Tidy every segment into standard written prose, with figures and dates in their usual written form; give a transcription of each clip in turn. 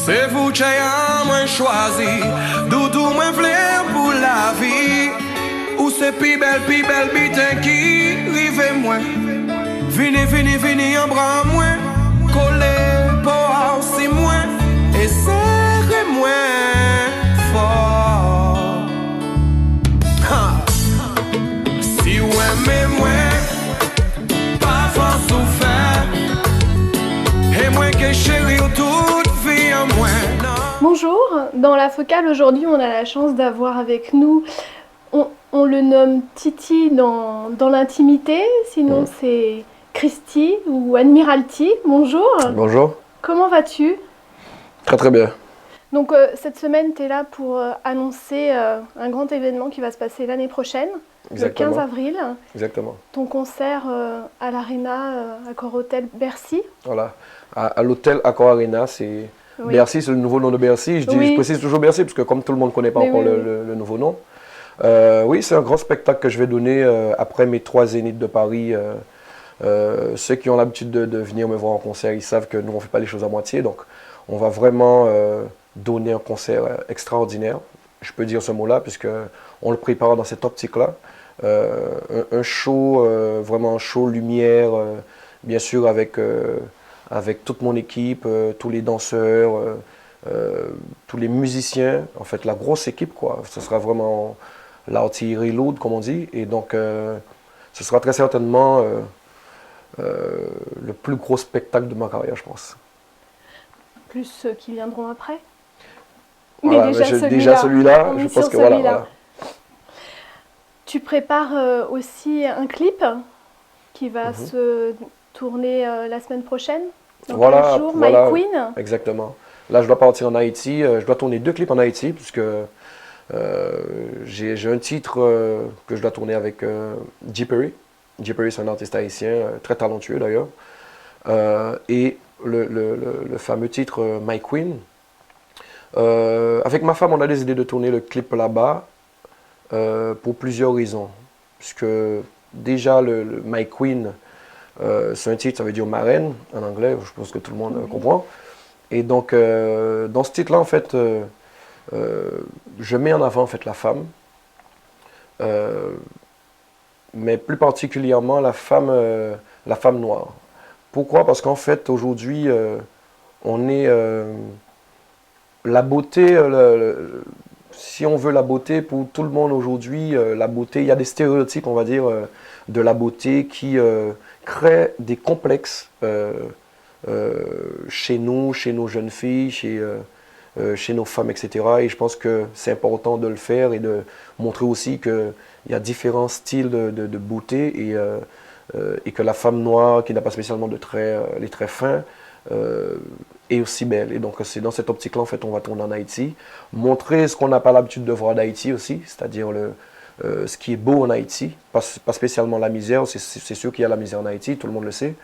C'est vous qui avez choisi, doudou moi vle pour la vie. Ou c'est pi belle bitin qui rive moi. Vini en bras moi, collé pour aussi moi, et serre moi fort. Ha. Si vous aimez moi, pas fort souffert, et moi que chérie toute vie en moi. Bonjour, dans la focale aujourd'hui on a la chance d'avoir avec nous, on le nomme Titi dans l'intimité, sinon c'est Christy ou Admiralty. Bonjour. Bonjour. Comment vas-tu? Très très bien. Donc cette semaine tu es là pour annoncer un grand événement qui va se passer l'année prochaine, Exactement. le 15 avril. Exactement. Ton concert à l'Arena Accor Hotel Bercy. Voilà. À l'hôtel Accor Arena, c'est Oui. Bercy, c'est le nouveau nom de Bercy. Je précise toujours Bercy parce que comme tout le monde ne connaît pas encore le nouveau nom. Oui, c'est un grand spectacle que je vais donner après mes 3 Zéniths de Paris. Ceux qui ont l'habitude de venir me voir en concert, ils savent que nous, on ne fait pas les choses à moitié. Donc, on va vraiment donner un concert extraordinaire. Je peux dire ce mot-là, puisqu'on le prépare dans cette optique-là. Un show, vraiment un show lumière, bien sûr avec toute mon équipe, tous les danseurs, tous les musiciens. En fait, la grosse équipe, quoi. Ce sera vraiment l'artillerie lourde, comme on dit. Et donc, ce sera très certainement le plus gros spectacle de ma carrière, je pense. Plus ceux qui viendront après. Voilà, mais déjà celui-là, je pense que voilà. Tu prépares aussi un clip qui va se tourner la semaine prochaine. Dans 15 jours, My Queen. Exactement. Là, je dois partir en Haïti. Je dois tourner 2 clips en Haïti, puisque j'ai un titre que je dois tourner avec J. Perry. J. Perry, c'est un artiste haïtien, très talentueux d'ailleurs. Et le fameux titre My Queen. Avec ma femme, on a décidé de tourner le clip là-bas pour plusieurs raisons. Puisque déjà, le My Queen, c'est un titre, ça veut dire marraine en anglais, je pense que tout le monde comprend. Et donc, dans ce titre-là, en fait, je mets en avant en fait, la femme. Mais plus particulièrement la femme noire. Pourquoi? Parce qu'en fait, aujourd'hui, on est... la beauté, si on veut la beauté, pour tout le monde aujourd'hui, la beauté, il y a des stéréotypes, on va dire, de la beauté qui créent des complexes chez nous, chez nos jeunes filles, chez nos femmes, etc. Et je pense que c'est important de le faire et de montrer aussi qu'il y a différents styles de beauté et que la femme noire, qui n'a pas spécialement les traits fins, est aussi belle. Et donc c'est dans cette optique-là, en fait, on va tourner en Haïti. Montrer ce qu'on n'a pas l'habitude de voir d'Haïti aussi, c'est-à-dire ce qui est beau en Haïti, pas spécialement la misère, c'est sûr qu'il y a la misère en Haïti, tout le monde le sait,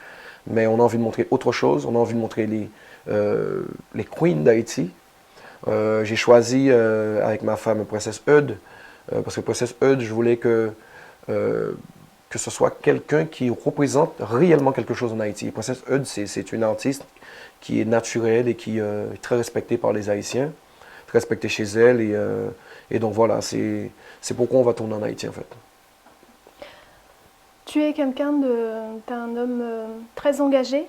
mais on a envie de montrer autre chose, on a envie de montrer les queens d'Haïti. J'ai choisi avec ma femme Princesse Eudes, parce que Princesse Eudes, je voulais que ce soit quelqu'un qui représente réellement quelque chose en Haïti. Princesse Eudes, c'est une artiste qui est naturelle et qui est très respectée par les Haïtiens, très respectée chez elle. Et donc voilà, c'est pourquoi on va tourner en Haïti en fait. Tu es t'es un homme très engagé.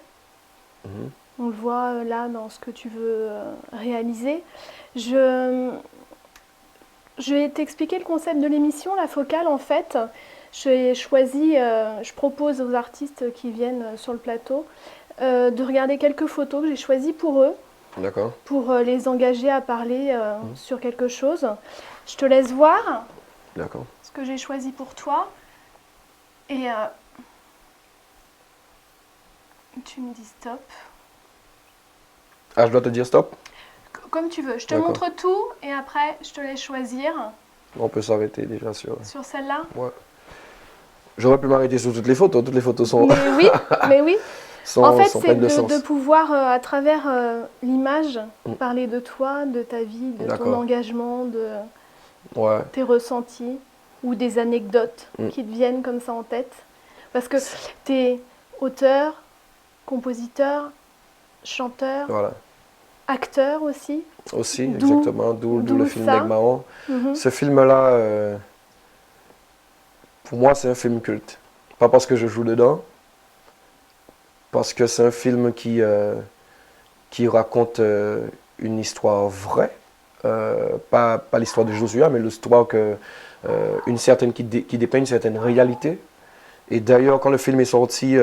On le voit là dans ce que tu veux réaliser. Je vais t'expliquer le concept de l'émission, la focale en fait. Je propose aux artistes qui viennent sur le plateau de regarder quelques photos que j'ai choisies pour eux, pour les engager à parler sur quelque chose. Je te laisse voir ce que j'ai choisi pour toi et tu me dis stop. Ah, je dois te dire stop? Comme tu veux, je te montre tout et après je te laisse choisir. On peut s'arrêter déjà sur celle-là? Ouais. J'aurais pu m'arrêter sur toutes les photos sont... Mais oui. En fait, c'est de de pouvoir, à travers l'image, parler de toi, de ta vie, de ton engagement, de tes ressentis ou des anecdotes qui te viennent comme ça en tête. Parce que tu es auteur, compositeur, chanteur, acteur aussi. Aussi, exactement, d'où le film ça. Neg Mahon. Ce film-là, pour moi, c'est un film culte. Pas parce que je joue dedans, parce que c'est un film qui raconte une histoire vraie. Pas l'histoire de Josué, mais l'histoire qui dépeint une certaine réalité. Et d'ailleurs, quand le film est sorti,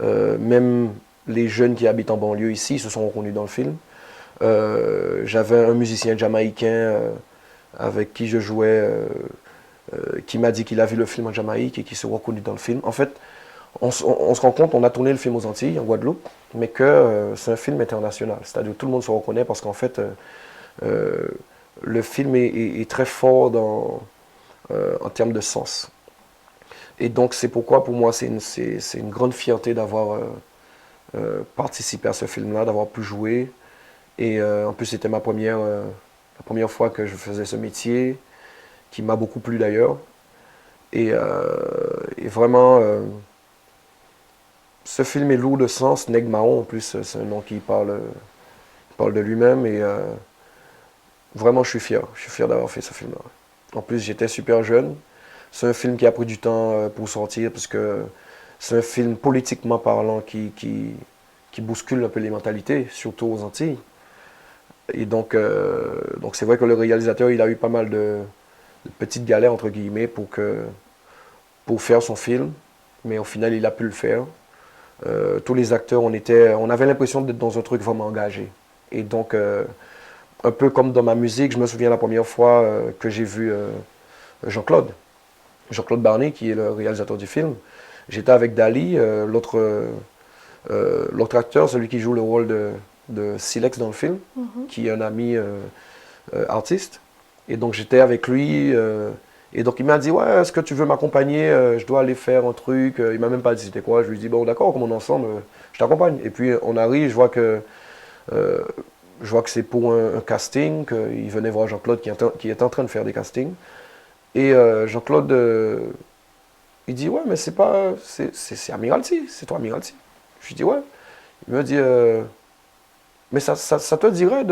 même les jeunes qui habitent en banlieue ici se sont reconnus dans le film. J'avais un musicien jamaïcain avec qui je jouais, qui m'a dit qu'il a vu le film en Jamaïque et qui s'est reconnu dans le film. En fait, on se rend compte, on a tourné le film aux Antilles, en Guadeloupe, mais que c'est un film international. C'est-à-dire que tout le monde se reconnaît parce qu'en fait, le film est très fort en termes de sens. Et donc, c'est pourquoi, pour moi, c'est une grande fierté d'avoir participé à ce film-là, d'avoir pu jouer. Et en plus, c'était la première fois que je faisais ce métier, qui m'a beaucoup plu d'ailleurs. Et vraiment, ce film est lourd de sens. Neg Mahon, en plus, c'est un nom qui parle de lui-même. Et vraiment, je suis fier d'avoir fait ce film-là. En plus, j'étais super jeune. C'est un film qui a pris du temps pour sortir, parce que c'est un film politiquement parlant qui bouscule un peu les mentalités, surtout aux Antilles. Et donc c'est vrai que le réalisateur, il a eu pas mal de petites galères, entre guillemets, pour faire son film. Mais au final, il a pu le faire. Tous les acteurs, on avait l'impression d'être dans un truc vraiment engagé. Et donc, un peu comme dans ma musique, je me souviens la première fois que j'ai vu Jean-Claude Barney, qui est le réalisateur du film. J'étais avec Dali, l'autre acteur, celui qui joue le rôle de Silex dans le film, qui est un ami artiste. Et donc j'étais avec lui, et donc il m'a dit, ouais, est-ce que tu veux m'accompagner, je dois aller faire un truc. Il m'a même pas dit c'était quoi. Je lui ai dit, bon d'accord, comme on est ensemble, je t'accompagne. Et puis on arrive, je vois que c'est pour un casting, qu'il venait voir Jean-Claude qui est en train de faire des castings. Et Jean-Claude, il dit, ouais, mais c'est Admiralty, c'est toi Admiralty. Je lui dis, ouais. Il me dit, mais ça te dirait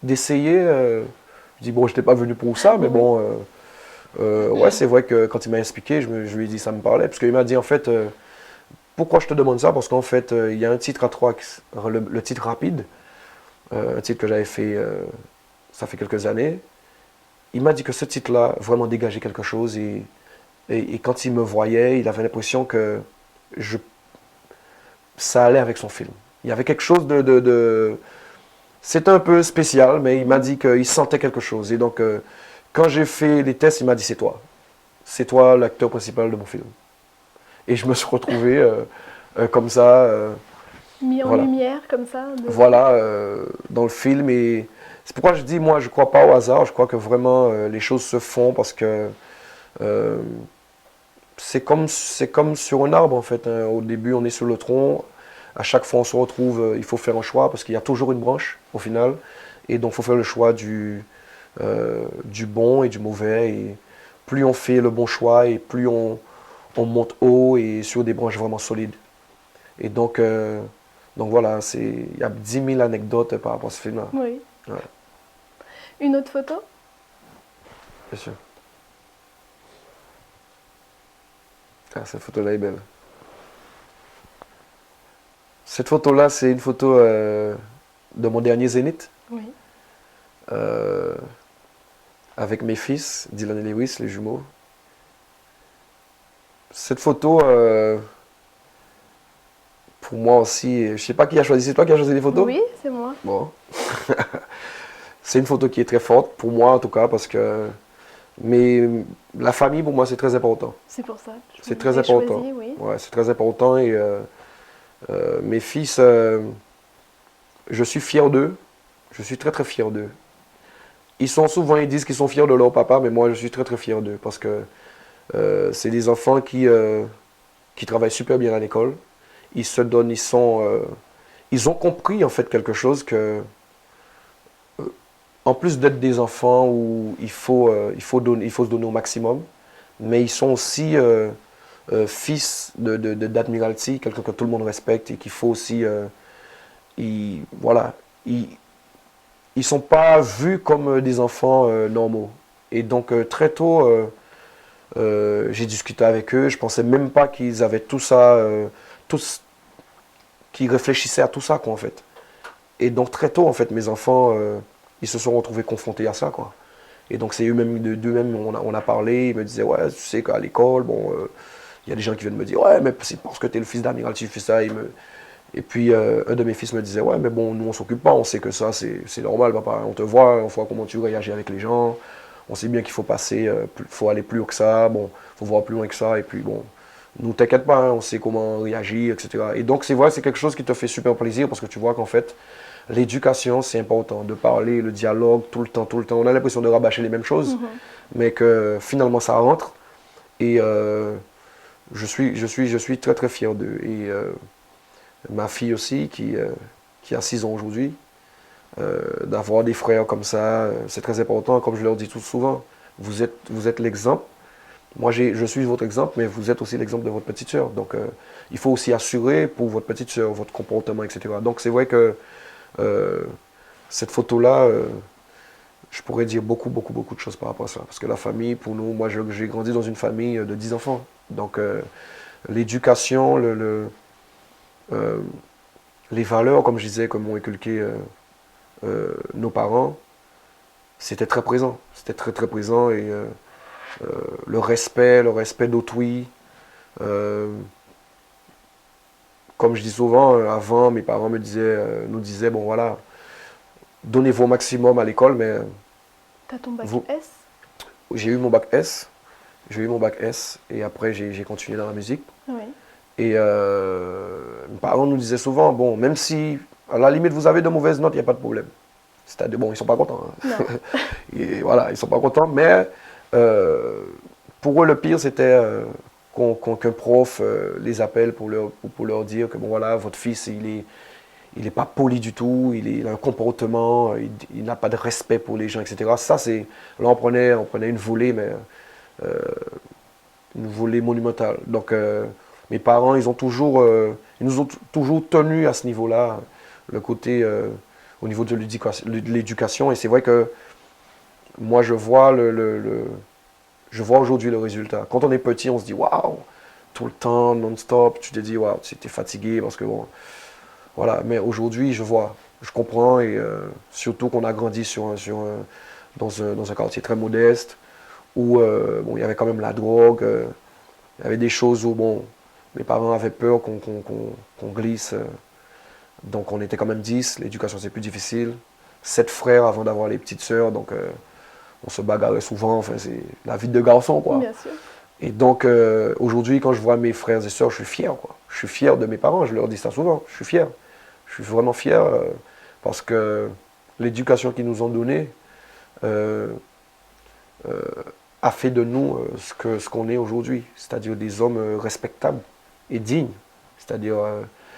d'essayer. Je dis, bon, je n'étais pas venu pour ça, mais bon, ouais, c'est vrai que quand il m'a expliqué, je lui ai dit, ça me parlait. Parce qu'il m'a dit, en fait, pourquoi je te demande ça? Parce qu'en fait, il y a un titre à trois, le titre Rapide, un titre que j'avais fait, ça fait quelques années. Il m'a dit que ce titre-là vraiment dégageait quelque chose, et quand il me voyait, il avait l'impression que ça allait avec son film. Il y avait quelque chose c'était un peu spécial, mais il m'a dit qu'il sentait quelque chose. Et donc, quand j'ai fait les tests, il m'a dit, c'est toi. C'est toi l'acteur principal de mon film. Et je me suis retrouvé comme ça. Mis en lumière, comme ça. Voilà, dans le film. Et c'est pourquoi je dis, moi, je ne crois pas au hasard. Je crois que vraiment, les choses se font parce que c'est comme sur un arbre, en fait. Hein. Au début, on est sur le tronc. À chaque fois, on se retrouve, il faut faire un choix parce qu'il y a toujours une branche, au final. Et donc, il faut faire le choix du bon et du mauvais. Et plus on fait le bon choix, et plus on monte haut et sur des branches vraiment solides. Et donc voilà, il y a 10 000 anecdotes par rapport à ce film-là. Oui. Ouais. Une autre photo? Bien sûr. Ah, cette photo-là est belle. Cette photo-là, c'est une photo de mon dernier Zénith. Oui. Avec mes fils, Dylan et Lewis, les jumeaux. Cette photo, pour moi aussi, je ne sais pas qui a choisi. C'est toi qui as choisi les photos? Oui, c'est moi. Bon. C'est une photo qui est très forte, pour moi en tout cas, parce que la famille, pour moi, c'est très important. C'est pour ça. C'est très important. Choisi, oui. Ouais, c'est très important. Et mes fils, je suis fier d'eux. Je suis très très fier d'eux. Ils disent qu'ils sont fiers de leur papa, mais moi je suis très très fier d'eux parce que c'est des enfants qui travaillent super bien à l'école. Ils se donnent, ils ont compris en fait quelque chose que, en plus d'être des enfants où il faut se donner au maximum, mais ils sont aussi fils d'Admiralty, quelqu'un que tout le monde respecte et qu'il faut aussi voilà, ils sont pas vus comme des enfants normaux. Et donc, très tôt, j'ai discuté avec eux. Je pensais même pas qu'ils avaient tout ça, qu'ils réfléchissaient à tout ça, quoi, en fait. Et donc, très tôt, en fait, mes enfants, ils se sont retrouvés confrontés à ça, quoi. Et donc, c'est eux-mêmes, d'eux-mêmes, on a parlé. Ils me disaient, ouais, tu sais qu'à l'école, bon, il y a des gens qui viennent me dire, ouais, mais c'est parce que tu es le fils d'amiral, tu fais ça. Et puis, un de mes fils me disait, ouais, mais bon, nous, on s'occupe pas, on sait que ça, c'est normal, papa. On te voit, on voit comment tu réagis avec les gens. On sait bien qu'il faut passer, faut aller plus haut que ça, bon, faut voir plus loin que ça. Et puis, bon, nous, t'inquiète pas, hein, on sait comment réagir, etc. Et donc, c'est vrai, c'est quelque chose qui te fait super plaisir parce que tu vois qu'en fait, l'éducation, c'est important, de parler, le dialogue, tout le temps, tout le temps. On a l'impression de rabâcher les mêmes choses, mais que finalement, ça rentre. Et je suis très, très fier d'eux. Et ma fille aussi, qui a 6 ans aujourd'hui, d'avoir des frères comme ça, c'est très important. Comme je leur dis tout souvent, vous êtes l'exemple. Moi, je suis votre exemple, mais vous êtes aussi l'exemple de votre petite sœur. Donc, il faut aussi assurer pour votre petite sœur, votre comportement, etc. Donc, c'est vrai que cette photo-là, je pourrais dire beaucoup, beaucoup, beaucoup de choses par rapport à ça. Parce que la famille, pour nous, moi, j'ai grandi dans une famille de 10 enfants. Donc, l'éducation, les valeurs, comme je disais, que m'ont inculqué nos parents, c'était très présent. C'était très, très présent. Et le respect d'autrui. Comme je dis souvent, avant, mes parents nous disaient, bon voilà, donnez-vous au maximum à l'école, mais... T'as ton bac S? J'ai eu mon bac S. J'ai eu mon bac S et après j'ai continué dans la musique. Oui. Et mes parents nous disaient souvent, bon, même si à la limite vous avez de mauvaises notes, il n'y a pas de problème. C'est-à-dire, bon, ils ne sont pas contents. Hein. Et voilà, ils ne sont pas contents, mais pour eux, le pire, c'était qu'un prof les appelle pour leur dire que, bon, voilà, votre fils, il est pas poli du tout, il a un comportement, il n'a pas de respect pour les gens, etc. Ça, c'est... Là, on prenait une volée, mais une volée monumentale. Donc, mes parents, ils nous ont toujours tenus à ce niveau-là, le côté au niveau de l'éducation. Et c'est vrai que moi, je vois aujourd'hui le résultat. Quand on est petit, on se dit, waouh, tout le temps, non-stop, tu te dis, waouh, tu es fatigué parce que bon... Voilà, mais aujourd'hui, je comprends, et surtout qu'on a grandi dans un quartier très modeste, où bon, il y avait quand même la drogue, il y avait des choses où bon, mes parents avaient peur qu'on glisse, donc on était quand même 10, l'éducation c'est plus difficile, 7 frères avant d'avoir les petites sœurs, donc on se bagarrait souvent, enfin c'est la vie de garçon, quoi. Bien sûr. Et donc aujourd'hui, quand je vois mes frères et sœurs, je suis fier, quoi. Je suis fier de mes parents, je leur dis ça souvent, je suis fier. Je suis vraiment fier parce que l'éducation qu'ils nous ont donnée a fait de nous ce qu'on est aujourd'hui, c'est-à-dire des hommes respectables et dignes. C'est-à-dire,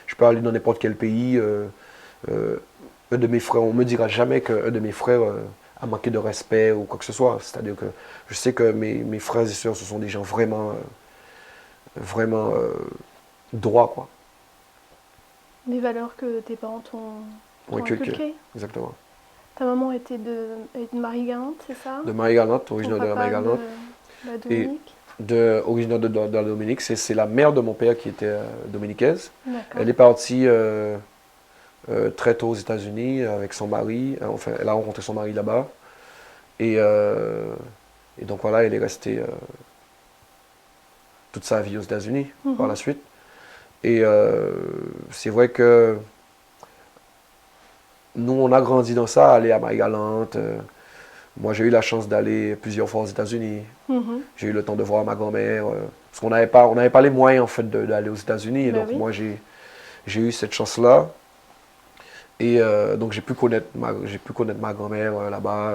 je peux aller dans n'importe quel pays, un de mes frères, on ne me dira jamais qu'un de mes frères a manqué de respect ou quoi que ce soit. C'est-à-dire que je sais que mes frères et sœurs, ce sont des gens vraiment, vraiment droits, quoi. Les valeurs que tes parents t'ont inculquées. Exactement. Ta maman était de Marie-Galante, c'est ça? De Marie-Galante, originaire de la Marie-Galante. De la Dominique. Originaire de la Dominique. C'est la mère de mon père qui était dominicaise. Elle est partie très tôt aux États-Unis avec son mari. Enfin, elle a rencontré son mari là-bas. Et donc voilà, elle est restée toute sa vie aux États-Unis par la suite. Et c'est vrai que nous, on a grandi dans ça, aller à Marie-Galante. Moi, j'ai eu la chance d'aller plusieurs fois aux États-Unis. J'ai eu le temps de voir ma grand-mère. Parce qu'on n'avait pas les moyens, en fait, d'aller aux États-Unis. Et donc, moi, j'ai eu cette chance-là. Et donc, j'ai pu connaître ma grand-mère là-bas.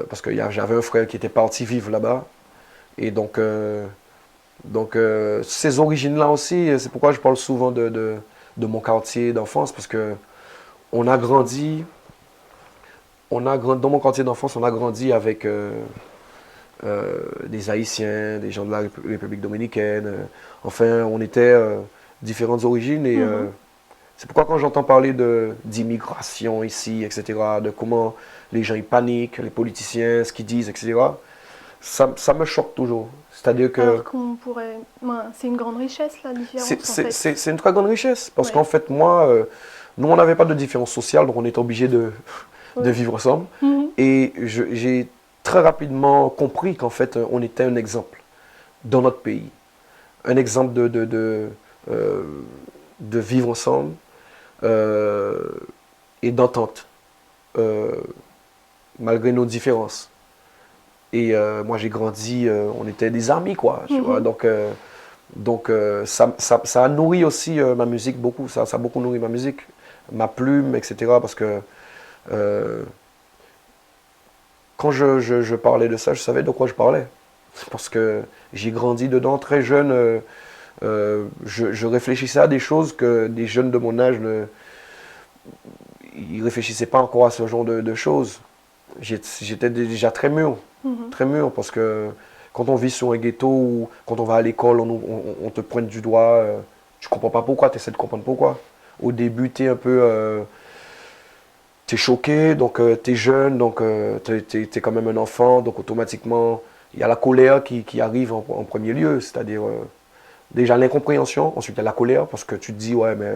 Parce que j'avais un frère qui était parti vivre là-bas. Et donc, ces origines-là aussi, c'est pourquoi je parle souvent de mon quartier d'enfance, parce que on a grandi dans mon quartier d'enfance, on a grandi avec des Haïtiens, des gens de la République dominicaine. Enfin, on était différentes origines et C'est pourquoi quand j'entends parler d'immigration ici, etc., de comment les gens ils paniquent, les politiciens, ce qu'ils disent, etc., ça me choque toujours. C'est-à-dire que... Alors qu'on pourrait... c'est une grande richesse, la différence, en fait. C'est une très grande richesse. Parce qu'en fait, moi, nous, on n'avait pas de différence sociale, donc on était obligés de vivre ensemble. Et j'ai très rapidement compris qu'en fait, on était un exemple dans notre pays. Un exemple de vivre ensemble et d'entente, malgré nos différences. Et moi, j'ai grandi, on était des amis, quoi. Tu vois? Donc ça a nourri aussi ma musique beaucoup. Ça a beaucoup nourri ma musique, ma plume, etc. Parce que quand je parlais de ça, je savais de quoi je parlais. Parce que j'ai grandi dedans très jeune. Je réfléchissais à des choses que des jeunes de mon âge ils réfléchissaient pas encore à ce genre de choses. J'étais déjà très mûr. Très mûr, parce que quand on vit sur un ghetto ou quand on va à l'école, on te pointe du doigt, tu comprends pas pourquoi, tu essaies de comprendre pourquoi. Au début, tu es un peu... tu es choqué, donc tu es jeune, donc tu es quand même un enfant, donc automatiquement, il y a la colère qui arrive en premier lieu, c'est-à-dire déjà l'incompréhension, ensuite il y a la colère, parce que tu te dis, ouais, mais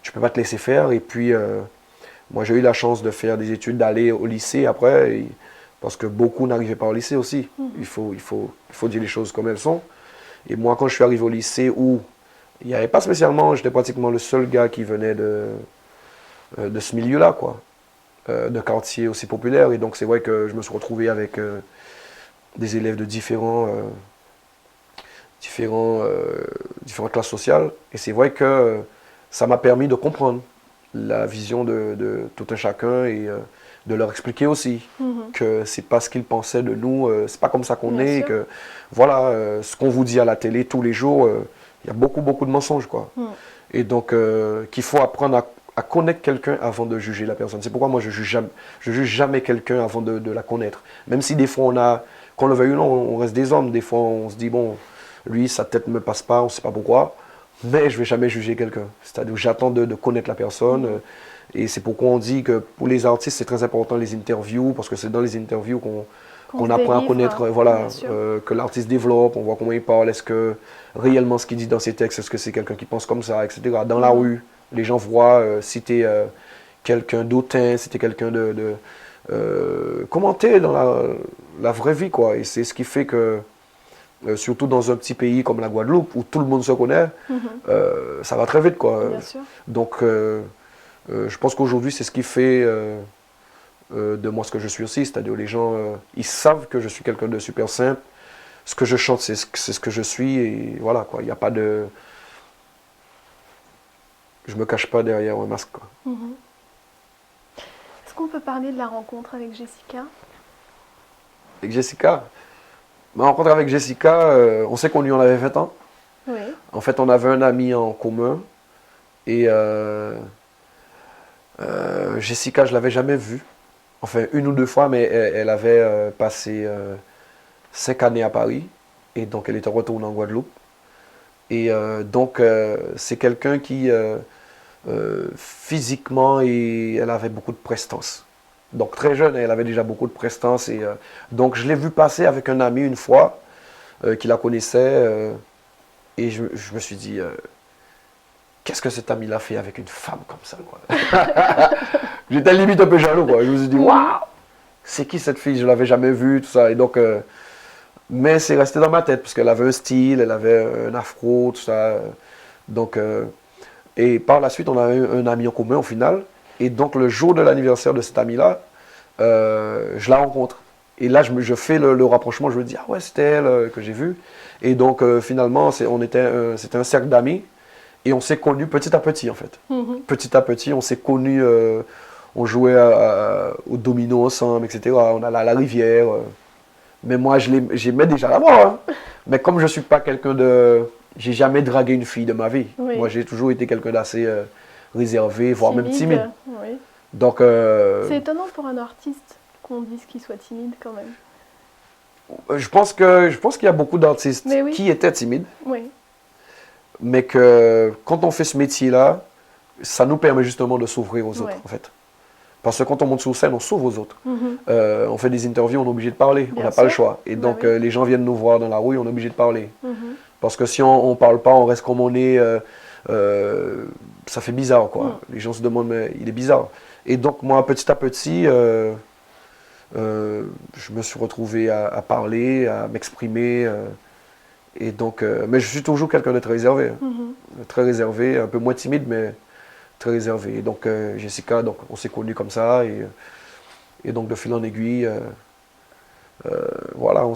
tu peux pas te laisser faire, et puis moi j'ai eu la chance de faire des études, d'aller au lycée après, parce que beaucoup n'arrivaient pas au lycée aussi. Il faut dire les choses comme elles sont. Et moi, quand je suis arrivé au lycée, où il n'y avait pas spécialement, j'étais pratiquement le seul gars qui venait de ce milieu-là, quoi. De quartier aussi populaire. Et donc, c'est vrai que je me suis retrouvé avec des élèves de différentes classes sociales. Et c'est vrai que ça m'a permis de comprendre la vision de tout un chacun et de leur expliquer aussi que c'est pas ce qu'ils pensaient de nous, c'est pas comme ça qu'on est, et que voilà, ce qu'on vous dit à la télé tous les jours, il y a beaucoup de mensonges, quoi. Et donc qu'il faut apprendre à connaître quelqu'un avant de juger la personne. C'est pourquoi moi je juge jamais quelqu'un avant de la connaître. Même si des fois qu'on le veuille ou non, on reste des hommes, des fois on se dit bon, lui sa tête ne me passe pas, on sait pas pourquoi, mais je vais jamais juger quelqu'un. C'est-à-dire que j'attends de connaître la personne. Et c'est pourquoi on dit que pour les artistes, c'est très important les interviews, parce que c'est dans les interviews qu'on apprend à connaître, voilà, que l'artiste développe, on voit comment il parle, est-ce que réellement ce qu'il dit dans ses textes, est-ce que c'est quelqu'un qui pense comme ça, etc. Dans la rue, les gens voient si tu es quelqu'un d'autant, si tu es quelqu'un comment t'es dans la vraie vie, quoi. Et c'est ce qui fait que, surtout dans un petit pays comme la Guadeloupe, où tout le monde se connaît, ça va très vite, quoi. Bien sûr. Donc, je pense qu'aujourd'hui, c'est ce qui fait de moi ce que je suis aussi. C'est-à-dire les gens, ils savent que je suis quelqu'un de super simple. Ce que je chante, c'est ce que je suis. Et voilà, quoi. Il n'y a pas de... Je me cache pas derrière un masque, quoi. Est-ce qu'on peut parler de la rencontre avec Jessica? Avec Jessica? Ma rencontre avec Jessica, on s'est connus, on avait 20 ans. Oui. En fait, on avait un ami en commun. Et... Jessica, je l'avais jamais vue, enfin une ou deux fois, mais elle avait passé 5 années à Paris, et donc elle était retournée en Guadeloupe. Et donc c'est quelqu'un qui physiquement, elle avait beaucoup de prestance. Donc très jeune, elle avait déjà beaucoup de prestance, et donc je l'ai vue passer avec un ami une fois qui la connaissait, et je me suis dit qu'est-ce que cet ami-là fait avec une femme comme ça, quoi. J'étais limite un peu jaloux, quoi. Je me suis dit, waouh, c'est qui cette fille? Je ne l'avais jamais vue, tout ça. Et donc, mais c'est resté dans ma tête, parce qu'elle avait un style, elle avait un afro, tout ça. Donc, et par la suite, on a eu un ami en commun au final. Et donc, le jour de l'anniversaire de cet ami-là, je la rencontre. Et là, je fais le rapprochement, je me dis, ah ouais, c'était elle que j'ai vue. Et donc, finalement, c'était un cercle d'amis. Et on s'est connus petit à petit, en fait. Petit à petit, on s'est connus, on jouait au domino ensemble, etc. On allait à la rivière. Mais moi, j'aimais déjà la voir. Hein. Mais comme je ne suis pas quelqu'un de... J'ai jamais dragué une fille de ma vie. Oui. Moi, j'ai toujours été quelqu'un d'assez réservé, voire même timide. Oui. Donc... c'est étonnant pour un artiste qu'on dise qu'il soit timide, quand même. Je pense qu'il y a beaucoup d'artistes qui étaient timides. Oui. Mais que quand on fait ce métier-là, ça nous permet justement de s'ouvrir aux autres, en fait. Parce que quand on monte sur scène, on s'ouvre aux autres. On fait des interviews, on est obligé de parler, on n'a pas le choix. Et donc, les gens viennent nous voir dans la rue, on est obligé de parler. Parce que si on ne parle pas, on reste comme on est, ça fait bizarre, quoi. Les gens se demandent, mais il est bizarre. Et donc, moi, petit à petit, je me suis retrouvé à parler, à m'exprimer. Et donc, mais je suis toujours quelqu'un de très réservé. Très réservé, un peu moins timide, mais très réservé. Et donc, Jessica, donc, on s'est connus comme ça. Et donc, de fil en aiguille, voilà, on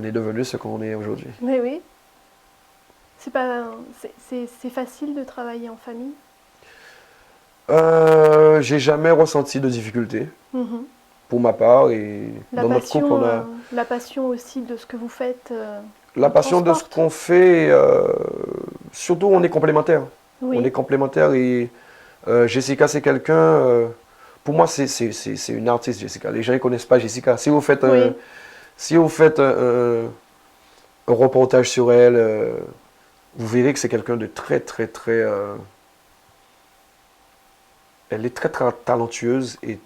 est devenu ce qu'on est aujourd'hui. Mais oui. C'est facile de travailler en famille? J'ai jamais ressenti de difficulté, pour ma part. Et dans notre couple, on a... La passion aussi de ce que vous faites. La passion de ce qu'on fait, surtout on est complémentaires. Oui. On est complémentaires et Jessica c'est quelqu'un, pour moi c'est une artiste Jessica. Les gens ne connaissent pas Jessica. Si vous faites, un reportage sur elle, vous verrez que c'est quelqu'un de très. Elle est très talentueuse et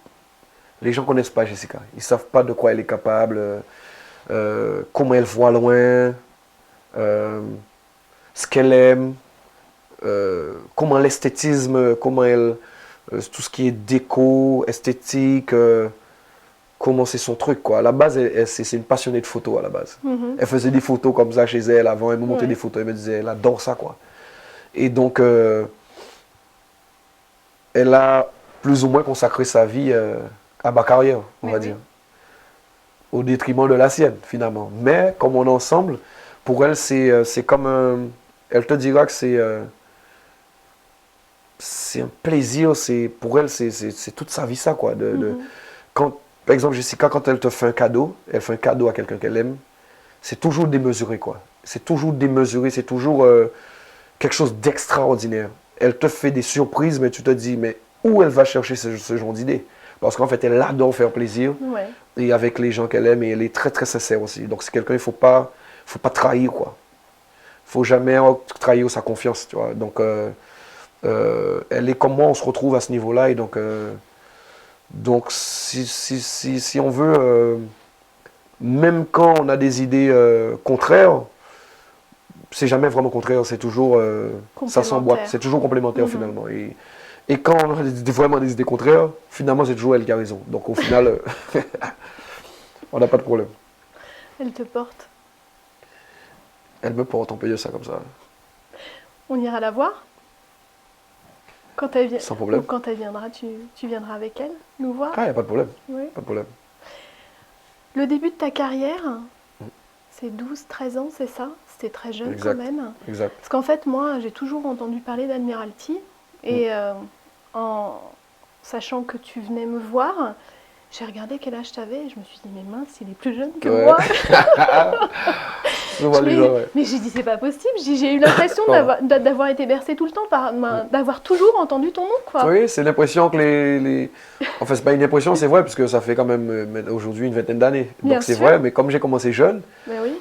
les gens ne connaissent pas Jessica. Ils ne savent pas de quoi elle est capable. Comment elle voit loin, ce qu'elle aime, comment l'esthétisme, comment elle, tout ce qui est déco, esthétique, comment c'est son truc, quoi. À la base, c'est une passionnée de photos, à la base. Elle faisait des photos comme ça chez elle avant, elle me montrait des photos, elle me disait, elle adore ça, quoi. Et donc, elle a plus ou moins consacré sa vie à ma carrière, on va dire. Au détriment de la sienne, finalement. Mais, comme on est ensemble, pour elle, c'est comme un... Elle te dira que c'est un plaisir, pour elle, c'est toute sa vie, ça, quoi. Quand, par exemple, Jessica, quand elle te fait un cadeau, elle fait un cadeau à quelqu'un qu'elle aime, c'est toujours démesuré, quoi. C'est toujours démesuré, c'est toujours quelque chose d'extraordinaire. Elle te fait des surprises, mais tu te dis, mais où elle va chercher ce genre d'idée? Parce qu'en fait, elle adore faire plaisir. Et avec les gens qu'elle aime, et elle est très, très sincère aussi. Donc, c'est quelqu'un, il ne faut pas trahir, quoi. Il ne faut jamais trahir sa confiance, tu vois. Donc, elle est comme moi, on se retrouve à ce niveau-là. Et donc, si on veut, même quand on a des idées contraires, c'est jamais vraiment contraire, c'est toujours, ça s'emboîte, c'est toujours complémentaire finalement. Et quand on a vraiment des idées contraires, finalement, c'est toujours elle qui a raison. Donc, au final, on n'a pas de problème. Elle te porte? Elle me porte, on peut dire ça comme ça. On ira la voir? Quand elle Sans problème. Quand elle viendra, tu viendras avec elle nous voir? Ah, il n'y a pas de problème. Oui. Pas de problème. Le début de ta carrière, c'est 12-13 ans, c'est ça? C'était très jeune quand même. Exact. Parce qu'en fait, moi, j'ai toujours entendu parler d'Admiralty. Et en sachant que tu venais me voir, j'ai regardé quel âge tu avais et je me suis dit, mais mince, il est plus jeune que moi. Mais j'ai dit, c'est pas possible. J'ai eu l'impression d'avoir été bercée tout le temps, d'avoir toujours entendu ton nom, quoi. Oui, c'est l'impression que Enfin, c'est pas une impression, c'est vrai, parce que ça fait quand même aujourd'hui une vingtaine d'années. Donc c'est vrai, mais comme j'ai commencé jeune,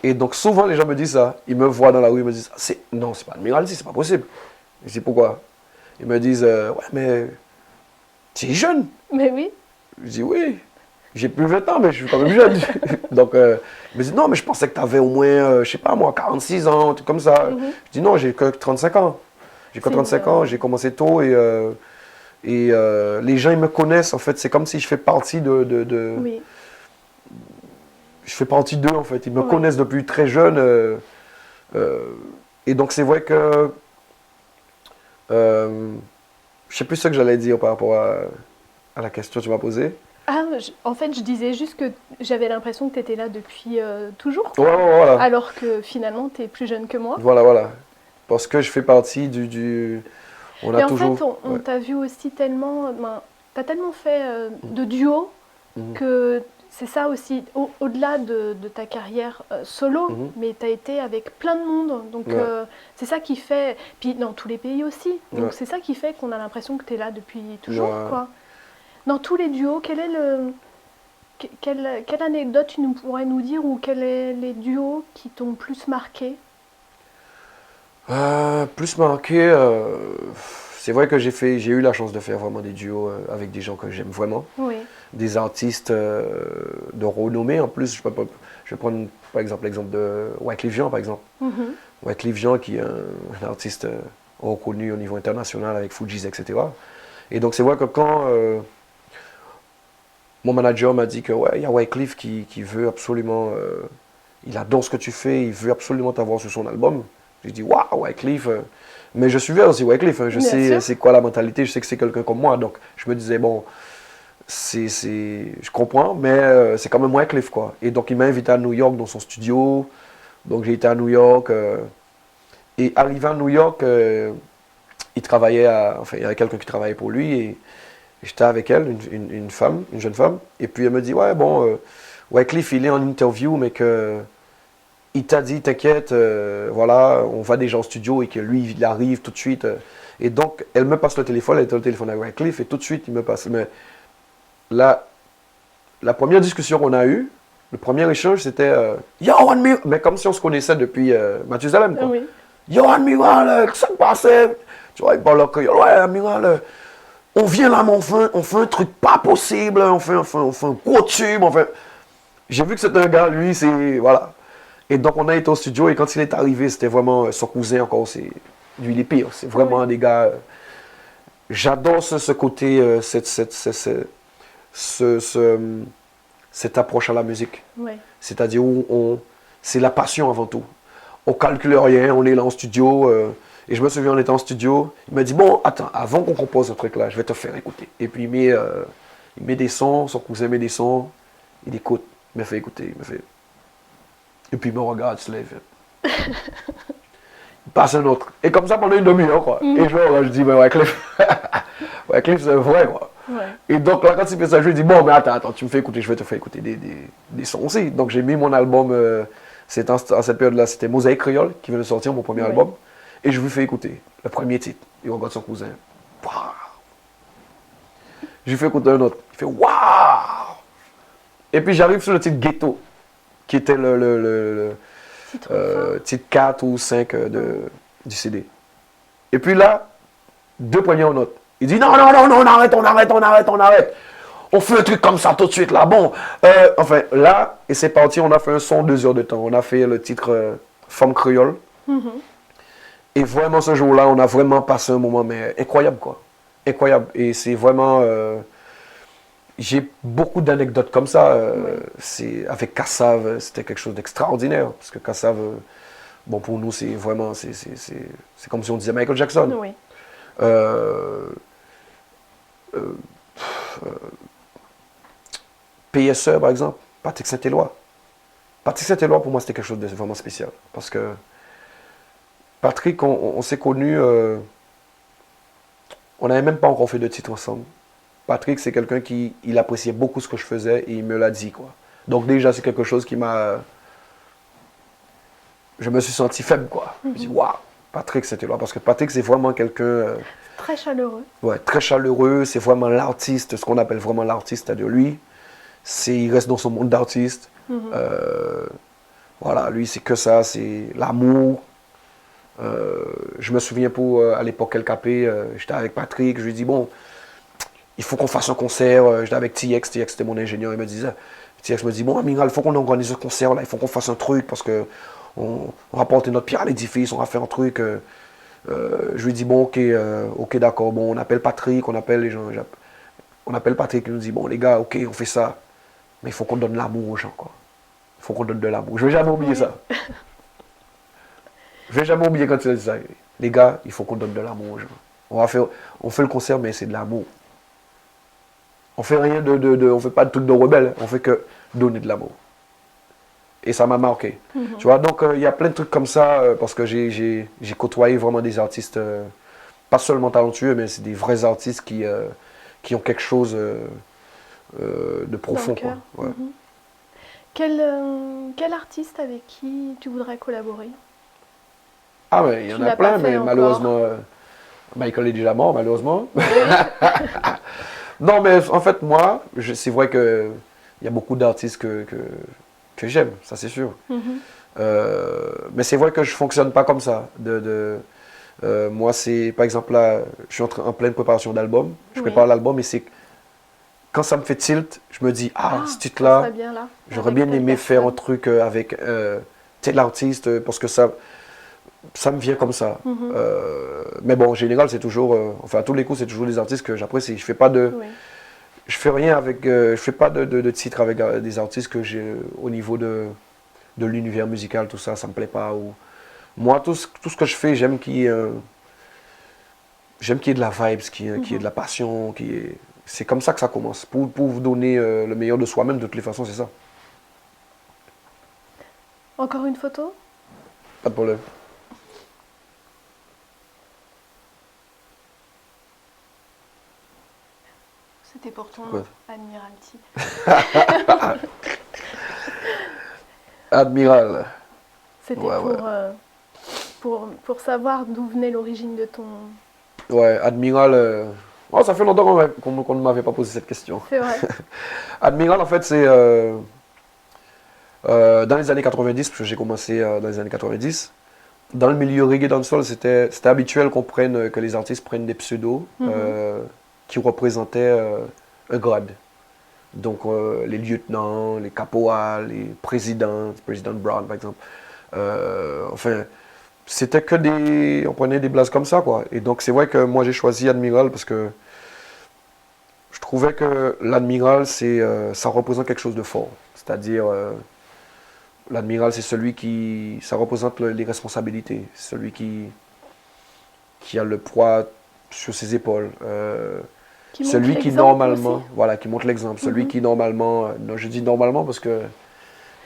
et donc souvent les gens me disent ça, ils me voient dans la rue, ils me disent, non, c'est pas Admiralty, c'est pas possible. Je dis, pourquoi? Ils me disent, ouais, mais tu es jeune. Mais oui. Je dis, oui, j'ai plus 20 ans, mais je suis quand même jeune. Donc, ils me disent, non, mais je pensais que tu avais au moins, je sais pas moi, 46 ans, un truc comme ça. Je dis, non, j'ai que 35 ans. J'ai que 35 ans, j'ai commencé tôt et les gens, ils me connaissent, en fait. C'est comme si je fais partie Oui. Je fais partie d'eux, en fait. Ils me connaissent depuis très jeune. Et donc, c'est vrai que... je sais plus ce que j'allais dire par rapport à la question que tu m'as posée. En fait, je disais juste que j'avais l'impression que tu étais là depuis toujours. Voilà. Alors que finalement, tu es plus jeune que moi. Voilà. Parce que je fais partie on a Et en toujours... fait, on t'a vu aussi tellement... tu as tellement fait de duo que c'est ça aussi, au-delà de ta carrière solo, mais tu as été avec plein de monde. Donc c'est ça qui fait... Puis dans tous les pays aussi. Donc c'est ça qui fait qu'on a l'impression que tu es là depuis toujours, quoi. Dans tous les duos, quelle anecdote tu pourrais nous dire ou quels sont les duos qui t'ont plus marqué? Plus marqué, c'est vrai que j'ai eu la chance de faire vraiment des duos avec des gens que j'aime vraiment. Oui. Des artistes de renommée en plus. Je vais prendre par exemple l'exemple de Wyclef Jean par exemple. Wyclef Jean qui est un artiste reconnu au niveau international avec Fujis, etc. Et donc c'est vrai que quand mon manager m'a dit que ouais, il y a Wyclef qui veut absolument, il adore ce que tu fais, il veut absolument t'avoir sur son album. J'ai dit waouh, Wyclef. Mais je suivais aussi Wyclef, hein. Je sais c'est quoi la mentalité, je sais que c'est quelqu'un comme moi. Donc je me disais bon, je comprends, mais c'est quand même Wyclef quoi. Et donc il m'a invité à New York dans son studio. Donc j'ai été à New York. Et arrivé à New York, il travaillait enfin il y avait quelqu'un qui travaillait pour lui et j'étais avec elle, une femme, une jeune femme. Et puis elle me dit ouais bon, Wyclef il est en interview mais que il t'a dit t'inquiète, voilà, on va déjà en studio et que lui il arrive tout de suite. Et donc elle me passe le téléphone, elle était au téléphone avec Wyclef et tout de suite il me passe. Mais la première discussion qu'on a eue, le premier échange c'était Yo Admiral, mais comme si on se connaissait depuis Mathusalem quoi. Oui. Yo Admiral, qu'est-ce qui se passait? Tu vois, il parle là, ouais Admiral, on vient là, mais on fait un truc pas possible, on fait un gros tube, J'ai vu que c'était un gars, lui, c'est. Voilà. Et donc on a été au studio et quand il est arrivé, c'était vraiment son cousin encore, lui il est pire, c'est vraiment des gars. J'adore ce côté, cette approche à la musique. Oui. C'est-à-dire où c'est la passion avant tout. On calcule rien, on est là en studio. Et je me souviens, on était en studio, il m'a dit bon, attends, avant qu'on compose ce truc-là, je vais te faire écouter. Et puis il met des sons, son cousin met des sons, il écoute, il me fait écouter, il me fait. Et puis il me regarde, il se lève. Il passe un autre. Et comme ça pendant une demi-heure, quoi. Et je dis, mais Wyclef, Wyclef c'est vrai, quoi. Ouais. Et donc là, quand il fait ça, je lui dis, bon, mais attends, tu me fais écouter, je vais te faire écouter des sons aussi. Donc j'ai mis mon album, à cette période-là, c'était Mosaïque Créole, qui venait de sortir, mon premier album. Et je lui fais écouter le premier titre. Il regarde son cousin. Waouh! Je lui fais écouter un autre. Il fait waouh! Et puis j'arrive sur le titre Ghetto, qui était le titre 4 ou 5 du CD. Et puis là, 2 poignées en note. Il dit non, on arrête. On fait un truc comme ça tout de suite là. Bon, enfin là, et c'est parti, on a fait un son 2 heures de temps. On a fait le titre Femme Créole. Et vraiment ce jour-là, on a vraiment passé un moment mais incroyable quoi. Incroyable. Et c'est vraiment... j'ai beaucoup d'anecdotes comme ça. C'est avec Kassav, c'était quelque chose d'extraordinaire. Parce que Kassav, bon pour nous, c'est vraiment... C'est comme si on disait Michael Jackson. Oui. PSE par exemple, Patrick Saint-Éloi. Patrick Saint-Éloi pour moi c'était quelque chose de vraiment spécial. Parce que Patrick, on s'est connus, on n'avait même pas encore fait de titre ensemble. Patrick, c'est quelqu'un qui il appréciait beaucoup ce que je faisais et il me l'a dit, quoi. Donc déjà, c'est quelque chose qui m'a... Je me suis senti faible, quoi. Je me suis dit, waouh, Patrick, c'était là. Parce que Patrick, c'est vraiment quelqu'un... très chaleureux. Ouais, très chaleureux. C'est vraiment l'artiste, ce qu'on appelle vraiment l'artiste, c'est-à-dire lui. Il reste dans son monde d'artiste. Voilà, lui, c'est que ça, c'est l'amour. Je me souviens à l'époque LKP, j'étais avec Patrick, je lui ai dit bon, il faut qu'on fasse un concert, j'étais avec TX c'était mon ingénieur, il me disait, TX me dit bon Amiral, il faut qu'on organise un concert là, il faut qu'on fasse un truc parce que on va porter notre pierre à l'édifice, on va faire un truc. Je lui dis bon ok d'accord, bon on appelle Patrick, on appelle les gens, on appelle Patrick, il nous dit bon les gars ok on fait ça, mais il faut qu'on donne l'amour aux gens quoi, il faut qu'on donne de l'amour, je vais jamais oublier ça. Je vais jamais oublier quand tu as dit ça. Les gars, il faut qu'on donne de l'amour aux gens. On fait le concert, mais c'est de l'amour. On fait rien on fait pas de trucs de rebelle. On fait que donner de l'amour. Et ça m'a marqué. Tu vois, donc il y a plein de trucs comme ça parce que j'ai côtoyé vraiment des artistes, pas seulement talentueux, mais c'est des vrais artistes qui ont quelque chose de profond. Quoi. Ouais. Quel artiste avec qui tu voudrais collaborer? Ah mais il y en a plein, mais malheureusement, Michael est déjà mort, malheureusement. Non, mais en fait, moi, c'est vrai qu'il y a beaucoup d'artistes que j'aime, ça c'est sûr. Mais c'est vrai que je ne fonctionne pas comme ça. Moi, c'est, par exemple, là, je suis en pleine préparation d'album. Je prépare l'album et c'est quand ça me fait tilt, je me dis, ce titre-là, j'aurais bien aimé faire un truc avec tel artiste parce que ça me vient comme ça. Mais bon, en général, c'est toujours, enfin, à tous les coups, c'est toujours des artistes que j'apprécie. Je fais pas de. Je fais rien avec. Je fais pas de titres avec des artistes que j'ai au niveau de l'univers musical, tout ça, ça me plaît pas. Moi, tout ce que je fais, j'aime qu'il y ait de la vibe, qu'il y ait de la passion, c'est comme ça que ça commence. Pour vous donner le meilleur de soi-même, de toutes les façons, c'est ça. Encore une photo? Pas de problème. C'était pour ton Admiralty. Admiral. C'était pour savoir d'où venait l'origine de ton... Ouais, Admiral... ça fait longtemps qu'on ne m'avait pas posé cette question. C'est vrai. Admiral, en fait, c'est... dans les années 90, parce que j'ai commencé dans les années 90, dans le milieu reggae dancehall, c'était habituel que les artistes prennent des pseudos qui représentaient un grade. Donc les lieutenants, les caporals, les présidents, président Brown par exemple. Enfin, c'était que on prenait des blases comme ça, quoi. Et donc c'est vrai que moi j'ai choisi Admiral parce que je trouvais que l'Admiral, ça représente quelque chose de fort. C'est-à-dire, l'Admiral, c'est celui ça représente les responsabilités, celui qui a le poids sur ses épaules. Celui qui normalement, voilà, qui montre l'exemple. Celui qui normalement, je dis normalement parce que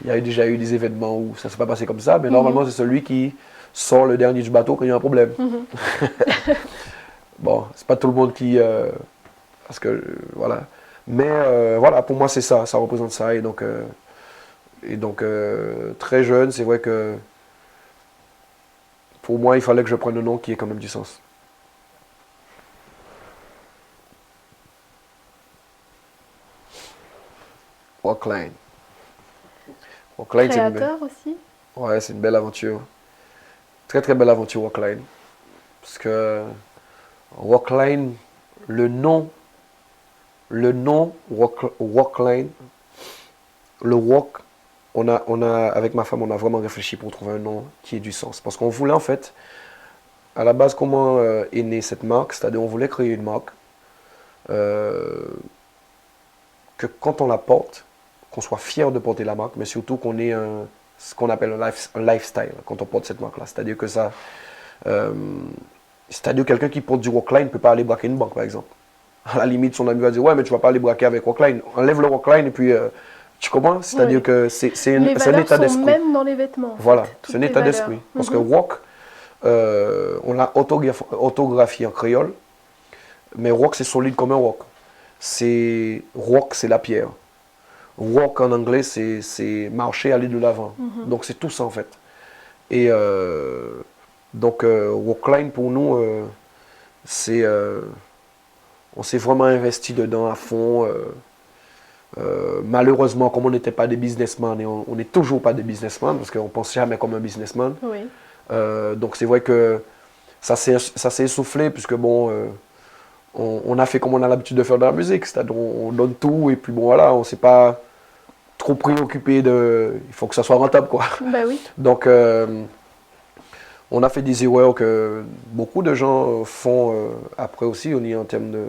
il y a déjà eu des événements où ça ne s'est pas passé comme ça, mais normalement c'est celui qui sort le dernier du bateau quand il y a un problème. Bon, c'est pas tout le monde qui, parce que voilà, mais voilà, pour moi c'est ça représente ça et donc très jeune, c'est vrai que pour moi il fallait que je prenne un nom qui ait quand même du sens. Rockline. Créateur aussi. Ouais, c'est une belle aventure. Très très belle aventure Rockline. Parce que Rockline, le nom Rockline, le rock, avec ma femme, on a vraiment réfléchi pour trouver un nom qui ait du sens. Parce qu'on voulait en fait, à la base, comment est née cette marque, c'est-à-dire on voulait créer une marque que quand on la porte, qu'on soit fier de porter la marque, mais surtout qu'on ait ce qu'on appelle un lifestyle quand on porte cette marque-là. C'est-à-dire que c'est-à-dire quelqu'un qui porte du Rockline ne peut pas aller braquer une banque, par exemple. À la limite, son ami va dire, ouais, mais tu vas pas aller braquer avec Rockline. Enlève le Rockline et puis tu comprends? C'est-à-dire que c'est un état d'esprit. Même dans les vêtements. Voilà, c'est un état d'esprit. Parce que rock, on l'a orthographié en créole, mais rock, c'est solide comme un rock. Rock, c'est la pierre. Walk en anglais, c'est marcher, aller de l'avant. Donc c'est tout ça en fait. Et donc Rockline pour nous, on s'est vraiment investi dedans à fond. Malheureusement, comme on n'était pas des businessmen, et on n'est toujours pas des businessmen, parce qu'on ne pense jamais comme un businessman. Oui. Donc c'est vrai que ça s'est essoufflé, puisque bon, on a fait comme on a l'habitude de faire dans la musique, c'est-à-dire on donne tout, et puis bon voilà, on ne s'est pas trop préoccupé il faut que ça soit rentable, quoi. Bah oui. Donc on a fait des erreurs que beaucoup de gens font après aussi, en termes de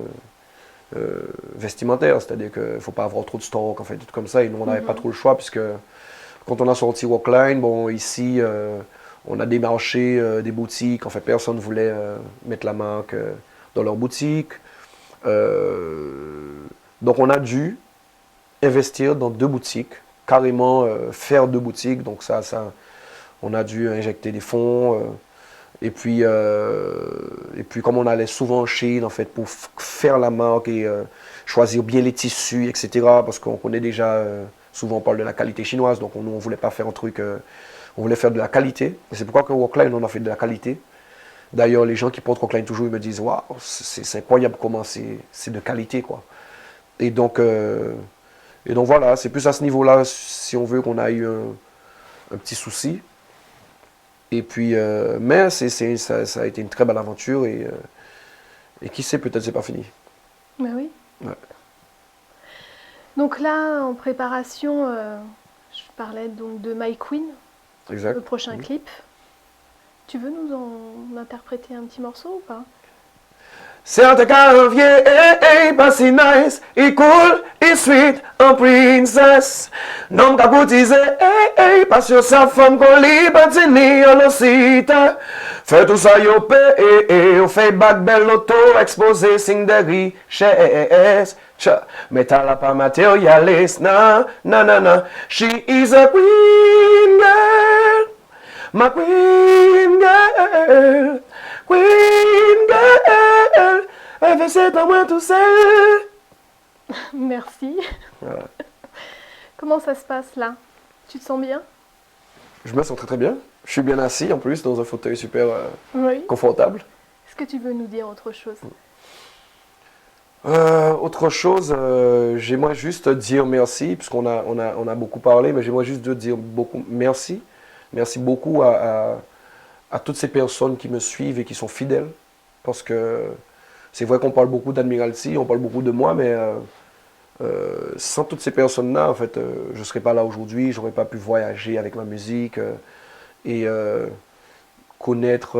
vestimentaire, c'est-à-dire qu'il ne faut pas avoir trop de stock, en fait, tout comme ça, et nous on n'avait pas trop le choix, puisque quand on a sorti Rockline, bon ici on a démarché des boutiques, en fait personne ne voulait mettre la marque dans leur boutique, donc on a dû investir dans 2 boutiques, carrément faire 2 boutiques, donc on a dû injecter des fonds, et puis comme on allait souvent en Chine en fait pour faire la marque et choisir bien les tissus, etc., parce qu'on connaît déjà, souvent on parle de la qualité chinoise, donc nous on voulait pas faire un truc, on voulait faire de la qualité, et c'est pourquoi que Rockline on a fait de la qualité. D'ailleurs les gens qui portent Rockline toujours ils me disent waouh, c'est incroyable comment c'est de qualité, quoi. Et donc voilà, c'est plus à ce niveau-là, si on veut, qu'on a eu un petit souci. Et puis, mais ça a été une très belle aventure et qui sait, peut-être c'est pas fini. Mais oui. Ouais. Donc là, en préparation, je parlais donc de My Queen, Exact. le prochain clip. Tu veux nous en interpréter un petit morceau ou pas? C'est un carvier, pas si nice, et cool, et sweet, en princesse. Non capotisé, pas sur sa femme qu'on lit, patini, on le cite. Fait tout ça, yo paye, on fait back belle auto, exposé, signe de richesse. Mais t'as la pas matérialiste, na, na, na, na. She is a queen girl, my queen girl. Queen girl, elle fait 7 ans moins tout seul. Merci. Voilà. Comment ça se passe là? Tu te sens bien? Je me sens très très bien. Je suis bien assis en plus dans un fauteuil super Oui. confortable. Est-ce que tu veux nous dire autre chose? Autre chose, j'aimerais juste dire merci, puisqu'on a beaucoup parlé, mais j'aimerais juste dire beaucoup merci. Merci beaucoup à toutes ces personnes qui me suivent et qui sont fidèles. Parce que c'est vrai qu'on parle beaucoup d'Admiralty, on parle beaucoup de moi, mais sans toutes ces personnes-là, en fait, je ne serais pas là aujourd'hui, j'aurais pas pu voyager avec ma musique et connaître,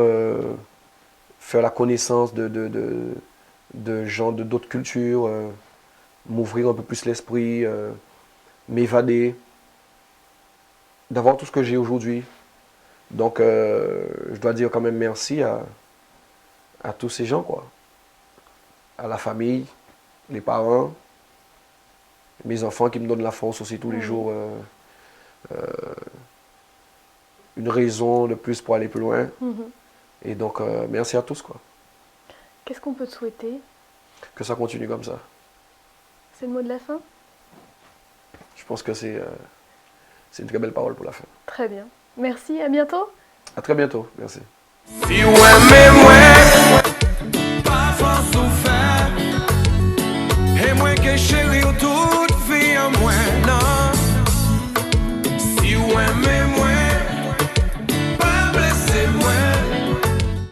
faire la connaissance de gens de d'autres cultures, m'ouvrir un peu plus l'esprit, m'évader, d'avoir tout ce que j'ai aujourd'hui. Donc, je dois dire quand même merci à tous ces gens, quoi. À la famille, les parents, mes enfants qui me donnent la force aussi tous les jours. Une raison de plus pour aller plus loin. Et donc, merci à tous, quoi. Qu'est-ce qu'on peut te souhaiter? Que ça continue comme ça. C'est le mot de la fin? Je pense que c'est une très belle parole pour la fin. Très bien. Merci, à bientôt. À très bientôt, merci. Si ouais,